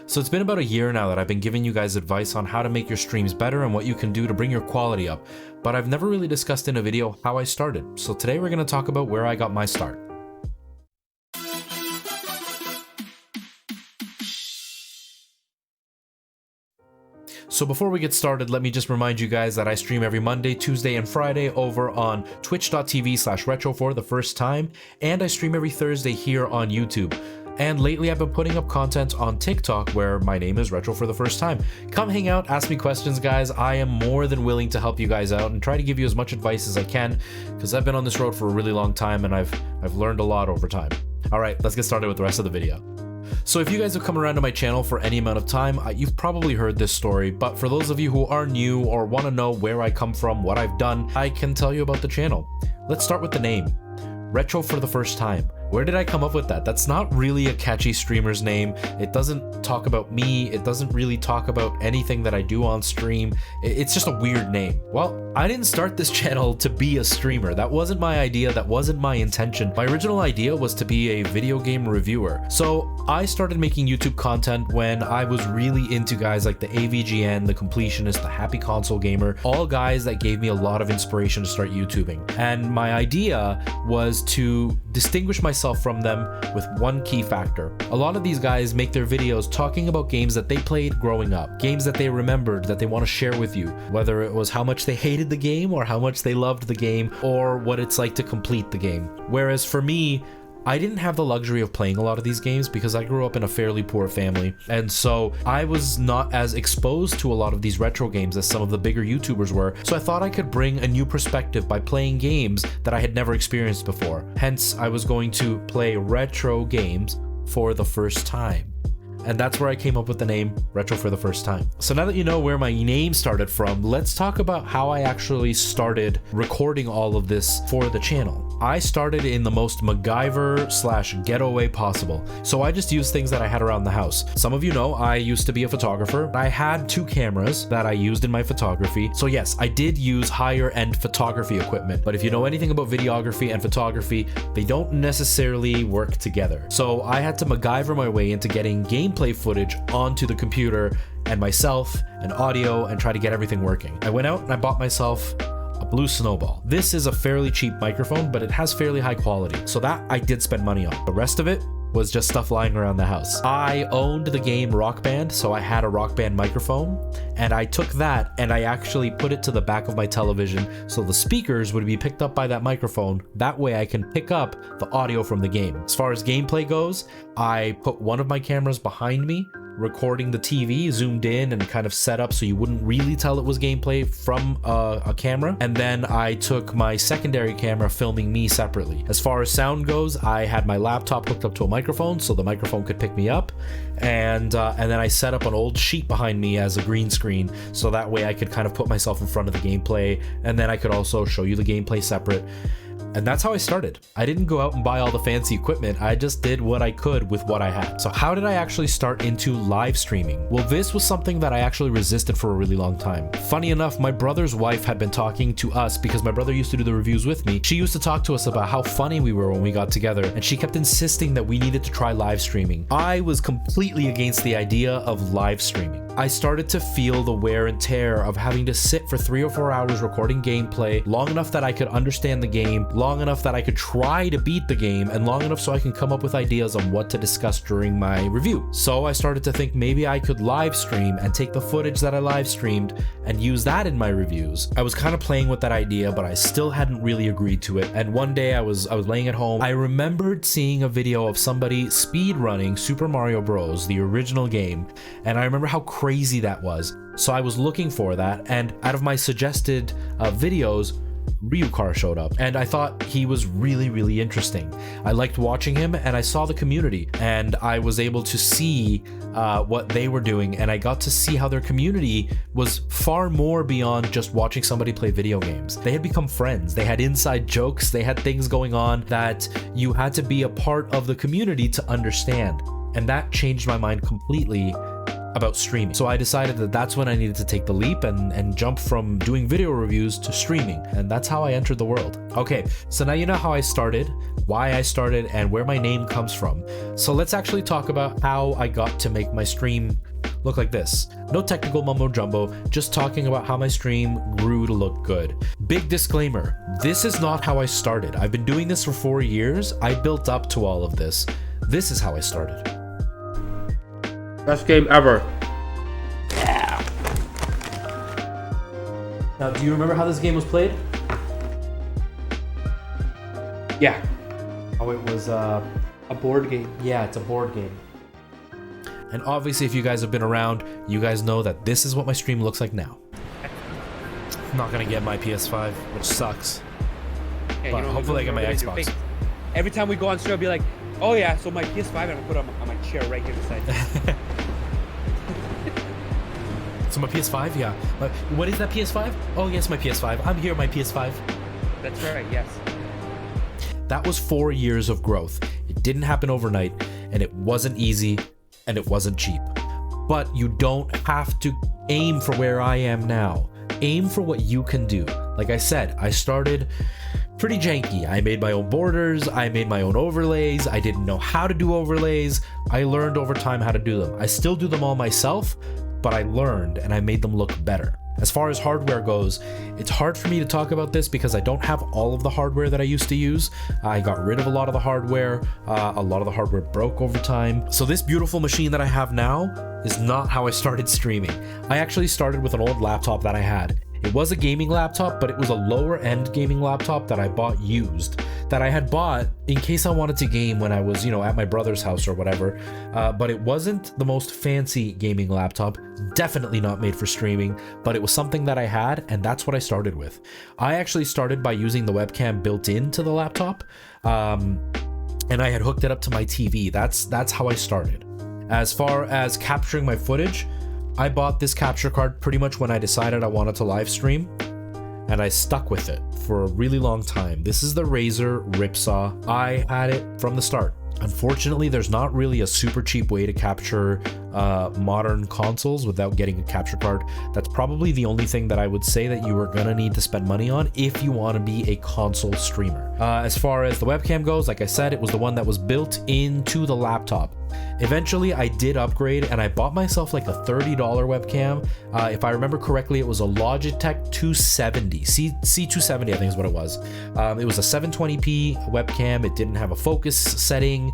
So it's been about a year now that I've been giving you guys advice on how to make your streams better and what you can do to bring your quality up, but I've never really discussed in a video how I started. So today we're going to talk about where I got my start. So before we get started, let me just remind you guys that I stream every Monday, Tuesday, and Friday over on twitch.tv/retro for the first time, and I stream every Thursday here on YouTube. And lately I've been putting up content on TikTok where my name is Retro for the first time. Come hang out, ask me questions, guys. I am more than willing to help you guys out and try to give you as much advice as I can, because I've been on this road for a really long time and I've learned a lot over time. All right, let's get started with the rest of the video. So if you guys have come around to my channel for any amount of time, you've probably heard this story, but for those of you who are new or want to know where I come from, what I've done, I can tell you about the channel. Let's start with the name. Retro for the first time. Where did I come up with that? That's not really a catchy streamer's name. It doesn't talk about me. It doesn't really talk about anything that I do on stream. It's just a weird name. Well, I didn't start this channel to be a streamer. That wasn't my idea. That wasn't my intention. My original idea was to be a video game reviewer. So I started making YouTube content when I was really into guys like the AVGN, the Completionist, the Happy Console Gamer, all guys that gave me a lot of inspiration to start YouTubing. And my idea was to distinguish myself from them with one key factor. A lot of these guys make their videos talking about games that they played growing up, games that they remembered that they want to share with you, whether it was how much they hated the game or how much they loved the game or what it's like to complete the game. Whereas for me, I didn't have the luxury of playing a lot of these games because I grew up in a fairly poor family, and so I was not as exposed to a lot of these retro games as some of the bigger YouTubers were, so I thought I could bring a new perspective by playing games that I had never experienced before. Hence, I was going to play retro games for the first time. And that's where I came up with the name Retro for the first time. So now that you know where my name started from, let's talk about how I actually started recording all of this for the channel. I started in the most MacGyver/ghetto way possible. So I just used things that I had around the house. Some of you know I used to be a photographer. I had 2 cameras that I used in my photography. So yes, I did use higher end photography equipment. But if you know anything about videography and photography, they don't necessarily work together. So I had to MacGyver my way into getting gameplay footage onto the computer and myself and audio and try to get everything working. I went out and I bought myself a Blue Snowball. This is a fairly cheap microphone, but it has fairly high quality. So that I did spend money on. The rest of it was just stuff lying around the house. I owned the game Rock Band, so I had a Rock Band microphone, and I took that and I actually put it to the back of my television so the speakers would be picked up by that microphone. That way I can pick up the audio from the game. As far as gameplay goes, I put one of my cameras behind me, recording the TV, zoomed in and kind of set up so you wouldn't really tell it was gameplay from a camera. And then I took my secondary camera filming me separately. As far as sound goes, I had my laptop hooked up to a microphone so the microphone could pick me up. And then I set up an old sheet behind me as a green screen so that way I could kind of put myself in front of the gameplay, and then I could also show you the gameplay separate. And that's how I started. I didn't go out and buy all the fancy equipment. I just did what I could with what I had. So how did I actually start into live streaming? Well, this was something that I actually resisted for a really long time. Funny enough, my brother's wife had been talking to us because my brother used to do the reviews with me. She used to talk to us about how funny we were when we got together, and she kept insisting that we needed to try live streaming. I was completely against the idea of live streaming. I started to feel the wear and tear of having to sit for 3 or 4 hours recording gameplay, long enough that I could understand the game, long enough that I could try to beat the game, and long enough so I can come up with ideas on what to discuss during my review. So I started to think maybe I could live stream and take the footage that I live streamed and use that in my reviews. I was kind of playing with that idea, but I still hadn't really agreed to it. And one day I was laying at home. I remembered seeing a video of somebody speed running Super Mario Bros, the original game, and I remember how crazy that was. So I was looking for that, and out of my suggested videos, Ryukar showed up, and I thought he was really interesting. I liked watching him, and I saw the community, and I was able to see what they were doing, and I got to see how their community was far more beyond just watching somebody play video games. They had become friends. They had inside jokes. They had things going on that you had to be a part of the community to understand, and that changed my mind completely about streaming. So I decided that that's when I needed to take the leap and jump from doing video reviews to streaming. And that's how I entered the world. Okay, so now you know how I started, why I started, and where my name comes from. So let's actually talk about how I got to make my stream look like this. No technical mumbo jumbo, just talking about how my stream grew to look good. Big disclaimer, this is not how I started. I've been doing this for 4 years. I built up to all of this. This is how I started. Best game ever. Yeah. Now, do you remember how this game was played? Yeah. Oh, it was a board game. Yeah, it's a board game. And obviously, if you guys have been around, you guys know that this is what my stream looks like now. I'm not gonna get my PS5, which sucks. Yeah, but hopefully I get my Xbox. Every time we go on stream, I'll be like, oh yeah, so my PS5, I'm gonna put it on my chair right here beside. So my PS5, yeah. What is that PS5? Oh yes, my PS5. I'm here, my PS5. That's right, yes. That was 4 years of growth. It didn't happen overnight, and it wasn't easy, and it wasn't cheap. But you don't have to aim for where I am now. Aim for what you can do. Like I said, I started pretty janky. I made my own borders, I made my own overlays, I didn't know how to do overlays. I learned over time how to do them. I still do them all myself, but I learned and I made them look better. As far as hardware goes, it's hard for me to talk about this because I don't have all of the hardware that I used to use. I got rid of a lot of the hardware. A lot of the hardware broke over time. So this beautiful machine that I have now is not how I started streaming. I actually started with an old laptop that I had. It was a gaming laptop, but it was a lower end gaming laptop that I bought used, that I had bought in case I wanted to game when I was, at my brother's house or whatever. But it wasn't the most fancy gaming laptop, definitely not made for streaming, but it was something that I had, and that's what I started with. I actually started by using the webcam built into the laptop, and I had hooked it up to my TV. That's how I started. As far as capturing my footage, I bought this capture card pretty much when I decided I wanted to live stream, and I stuck with it for a really long time. This is the Razer Ripsaw. I had it from the start. Unfortunately, there's not really a super cheap way to capture modern consoles without getting a capture card. That's probably the only thing that I would say that you are gonna need to spend money on if you want to be a console streamer. As far as the webcam goes, like I said, it was the one that was built into the laptop. Eventually, I did upgrade and I bought myself like a $30 webcam. If I remember correctly, it was a Logitech 270, C270, I think is what it was. It was a 720p webcam. It didn't have a focus setting.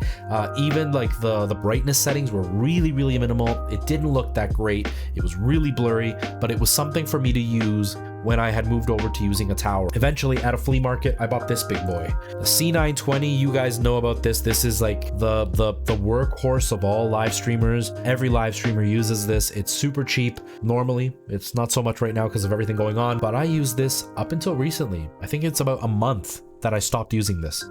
Even like the brightness settings were really, really minimal. It didn't look that great. It was really blurry, but it was something for me to use when I had moved over to using a tower. Eventually, at a flea market, I bought this big boy. The C920, you guys know about this. This is like the workhorse of all live streamers. Every live streamer uses this. It's super cheap. Normally, it's not so much right now because of everything going on, but I used this up until recently. I think it's about a month that I stopped using this.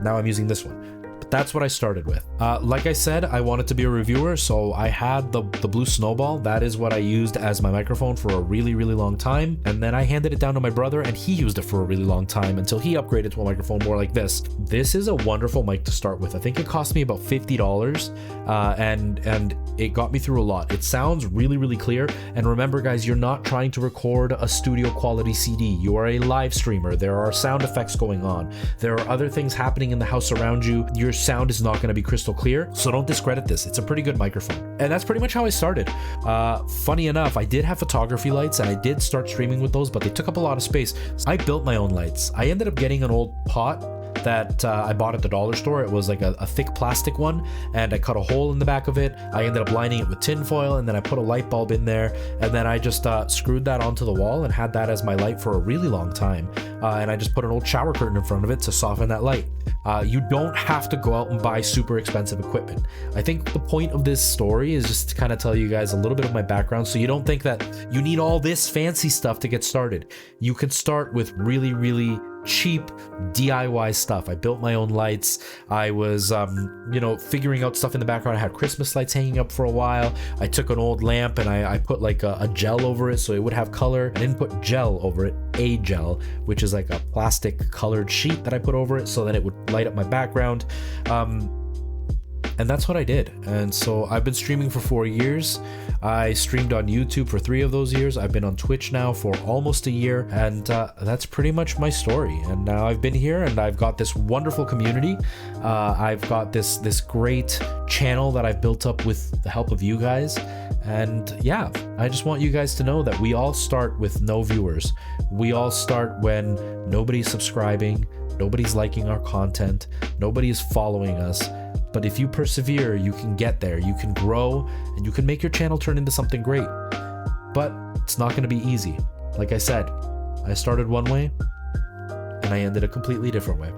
Now I'm using this one. That's what I started with. Like I said, I wanted to be a reviewer, so I had the Blue Snowball. That is what I used as my microphone for a really, really long time. And then I handed it down to my brother and he used it for a really long time until he upgraded to a microphone more like this. This is a wonderful mic to start with. I think it cost me about $50 and it got me through a lot. It sounds really, really clear. And remember guys, you're not trying to record a studio quality CD. You are a live streamer. There are sound effects going on. There are other things happening in the house around you. Your sound is not going to be crystal clear, so don't discredit this. It's a pretty good microphone. And that's pretty much how I started. Funny enough, I did have photography lights and I did start streaming with those, but they took up a lot of space. I built my own lights. I ended up getting an old pot that I bought at the dollar store. It was like a thick plastic one, and I cut a hole in the back of it. I ended up lining it with tin foil, and then I put a light bulb in there, and then I just screwed that onto the wall and had that as my light for a really long time. And I just put an old shower curtain in front of it to soften that light. You don't have to go out and buy super expensive equipment. I think the point of this story is just to kind of tell you guys a little bit of my background, so you don't think that you need all this fancy stuff to get started. You can start with really, really cheap DIY stuff. I built my own lights. I was figuring out stuff in the background. I had Christmas lights hanging up for a while. I took an old lamp and I put like a gel over it so it would have color. I didn't put gel over it, a gel, which is like a plastic colored sheet that I put over it so that it would light up my background. And that's what I did. And so I've been streaming for 4 years. I streamed on YouTube for 3 of those years. I've been on Twitch now for almost a year, and that's pretty much my story. And now I've been here and I've got this wonderful community. I've got this great channel that I've built up with the help of you guys. And yeah, I just want you guys to know that we all start with no viewers. We all start when nobody's subscribing, nobody's liking our content, nobody's following us. But if you persevere, you can get there, you can grow, and you can make your channel turn into something great. But it's not going to be easy. Like I said, I started one way, and I ended a completely different way.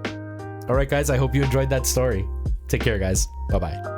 All right, guys, I hope you enjoyed that story. Take care, guys. Bye-bye.